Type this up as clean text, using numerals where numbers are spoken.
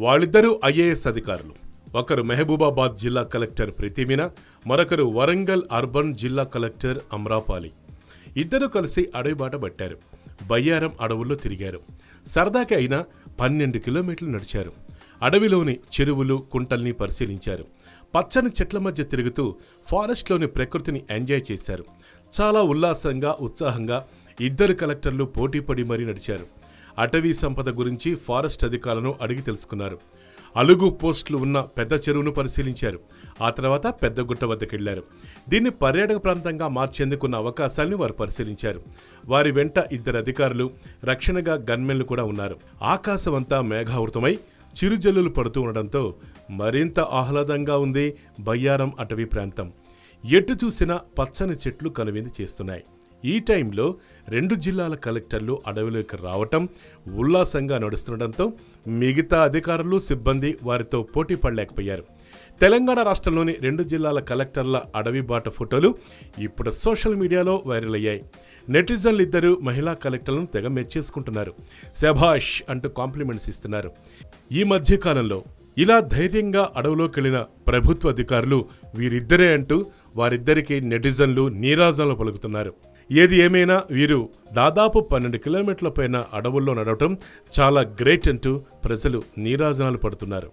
వాళ్ళిద్దరూ ఐఏఎస్ అధికారులు. ఒకరు మహబూబాబాద్ జిల్లా కలెక్టర్ ప్రతిమీన, మరొకరు వరంగల్ అర్బన్ జిల్లా కలెక్టర్ అమ్రాపాలి. ఇద్దరూ కలిసి అడవిబాట పట్టారు. బయ్యారం అడవుల్లో తిరిగారు. సరదాకి అయినా 12 కిలోమీటర్లు నడిచారు. అడవిలోని చెరువులు, కుంటల్ని పరిశీలించారు. పచ్చని చెట్ల మధ్య తిరుగుతూ ఫారెస్ట్లోని ప్రకృతిని ఎంజాయ్ చేశారు. చాలా ఉల్లాసంగా, ఉత్సాహంగా ఇద్దరు కలెక్టర్లు పోటీపడి మరీ నడిచారు. అటవీ సంపద గురించి ఫారెస్ట్ అధికారులను అడిగి తెలుసుకున్నారు. అలుగు పోస్టులు ఉన్న పెద్ద చెరువును పరిశీలించారు. ఆ తర్వాత పెద్ద గుట్ట వద్దకెళ్లారు. దీన్ని పర్యాటక ప్రాంతంగా మార్చేందుకున్న అవకాశాలను వారు పరిశీలించారు. వారి వెంట ఇద్దరు అధికారులు, రక్షణగా గన్మెన్లు కూడా ఉన్నారు. ఆకాశమంతా మేఘావృతమై చిరుజల్లులు పడుతూ ఉండడంతో మరింత ఆహ్లాదంగా ఉంది బయ్యారం అటవీ ప్రాంతం. ఎటు చూసినా పచ్చని చెట్లు కనువిందు చేస్తున్నాయి. ఈ టైంలో 2 జిల్లాల కలెక్టర్లు అడవిలోకి రావటం, ఉల్లాసంగా నడుస్తుండటంతో మిగతా అధికారులు, సిబ్బంది వారితో పోటీ పడలేకపోయారు. తెలంగాణ రాష్ట్రంలోని 2 జిల్లాల కలెక్టర్ల అడవి బాట ఫోటోలు ఇప్పుడు సోషల్ మీడియాలో వైరల్ అయ్యాయి. నెటిజన్లు ఇద్దరు మహిళా కలెక్టర్లను తెగ మెచ్చేసుకుంటున్నారు. శభాష్ అంటూ కాంప్లిమెంట్స్ ఇస్తున్నారు. ఈ మధ్య కాలంలో ఇలా ధైర్యంగా అడవిలోకి వెళ్లిన ప్రభుత్వ అధికారులు వీరిద్దరే అంటూ వారిద్దరికీ నెటిజన్లు నీరాజనలు పలుకుతున్నారు. ఏది ఏమైనా వీరు దాదాపు 12 కిలోమీటర్ల పైన అడవుల్లో నడవటం చాలా గ్రేట్ అంటూ ప్రజలు నీరాజనాలు పడుతున్నారు.